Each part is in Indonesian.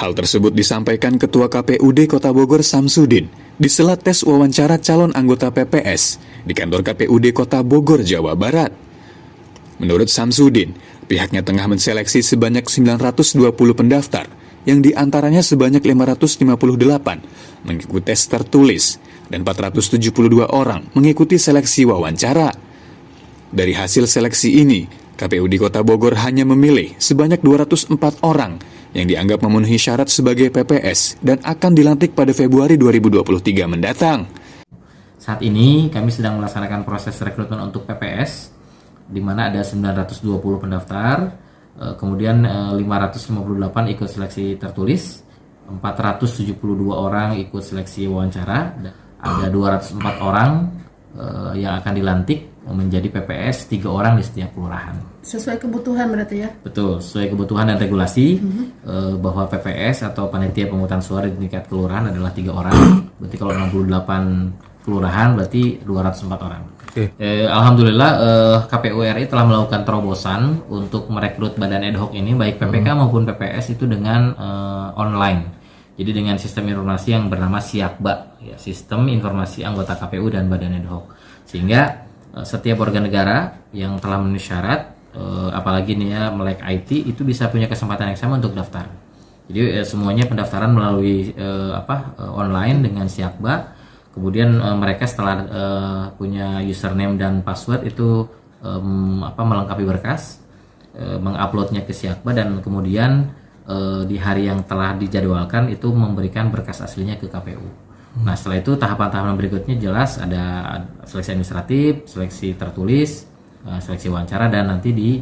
Hal tersebut disampaikan Ketua KPUD Kota Bogor Samsudin di sela tes wawancara calon anggota PPS di kantor KPUD Kota Bogor, Jawa Barat. Menurut Samsudin, pihaknya tengah menseleksi sebanyak 920 pendaftar, yang diantaranya sebanyak 558 mengikuti tes tertulis dan 472 orang mengikuti seleksi wawancara. Dari hasil seleksi ini, KPUD Kota Bogor hanya memilih sebanyak 204 orang yang dianggap memenuhi syarat sebagai PPS dan akan dilantik pada Februari 2023 mendatang. Saat ini kami sedang melaksanakan proses rekrutmen untuk PPS, di mana ada 920 pendaftar, kemudian 558 ikut seleksi tertulis, 472 orang ikut seleksi wawancara, ada 204 orang yang akan dilantik menjadi PPS, 3 orang di setiap kelurahan. Sesuai kebutuhan berarti ya? Betul, sesuai kebutuhan dan regulasi bahwa PPS atau panitia pemungutan suara di tingkat kelurahan adalah 3 orang. Berarti kalau 68 kelurahan berarti 204 orang. Alhamdulillah KPU RI telah melakukan terobosan untuk merekrut badan ad hoc ini, baik PPK maupun PPS itu dengan online. Jadi dengan sistem informasi yang bernama SIAKBA, ya, Sistem Informasi Anggota KPU dan Badan Ad Hoc. Sehingga setiap warga negara yang telah memenuhi syarat, apalagi nih ya melek IT, itu bisa punya kesempatan yang sama untuk daftar. Jadi semuanya pendaftaran melalui online dengan SIAKBA. Kemudian mereka setelah punya username dan password itu melengkapi berkas, menguploadnya ke SIAKBA, dan kemudian di hari yang telah dijadwalkan itu memberikan berkas aslinya ke KPU. Nah, setelah itu tahapan-tahapan berikutnya jelas ada seleksi administratif, seleksi tertulis, seleksi wawancara, dan nanti di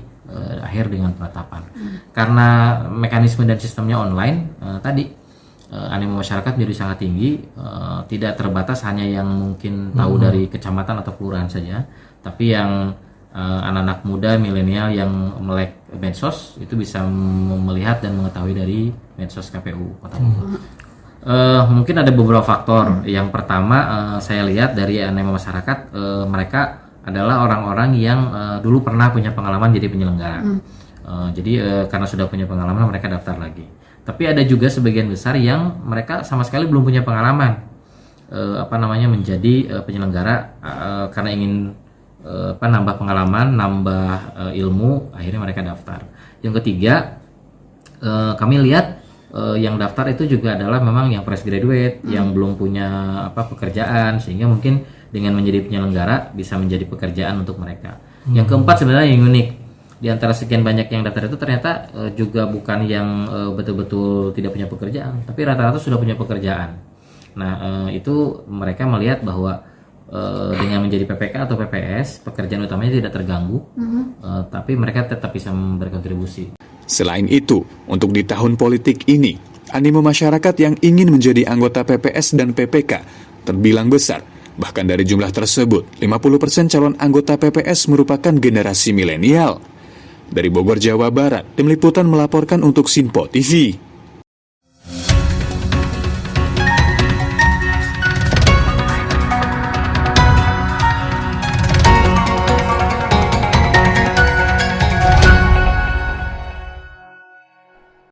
akhir dengan penetapan. Karena mekanisme dan sistemnya online, animo masyarakat menjadi sangat tinggi, tidak terbatas hanya yang mungkin tahu dari kecamatan atau kelurahan saja, tapi yang anak-anak muda milenial yang melek medsos itu bisa melihat dan mengetahui dari medsos KPU Kota Bogor. Mungkin ada beberapa faktor. Yang pertama, saya lihat dari animo masyarakat, mereka adalah orang-orang yang dulu pernah punya pengalaman jadi penyelenggara. Jadi karena sudah punya pengalaman, mereka daftar lagi. Tapi ada juga sebagian besar yang mereka sama sekali belum punya pengalaman menjadi penyelenggara, karena ingin nambah pengalaman, nambah ilmu, akhirnya mereka daftar. Yang ketiga, kami lihat yang daftar itu juga adalah memang yang fresh graduate, yang belum punya pekerjaan, sehingga mungkin dengan menjadi penyelenggara bisa menjadi pekerjaan untuk mereka. Yang keempat sebenarnya yang unik, di antara sekian banyak yang daftar itu ternyata juga bukan yang betul-betul tidak punya pekerjaan, tapi rata-rata sudah punya pekerjaan. Nah, itu mereka melihat bahwa dengan menjadi PPK atau PPS, pekerjaan utamanya tidak terganggu, tapi mereka tetap bisa berkontribusi. Selain itu, untuk di tahun politik ini, animo masyarakat yang ingin menjadi anggota PPS dan PPK terbilang besar. Bahkan dari jumlah tersebut, 50% calon anggota PPS merupakan generasi milenial. Dari Bogor, Jawa Barat, Tim Liputan melaporkan untuk Sinpo TV.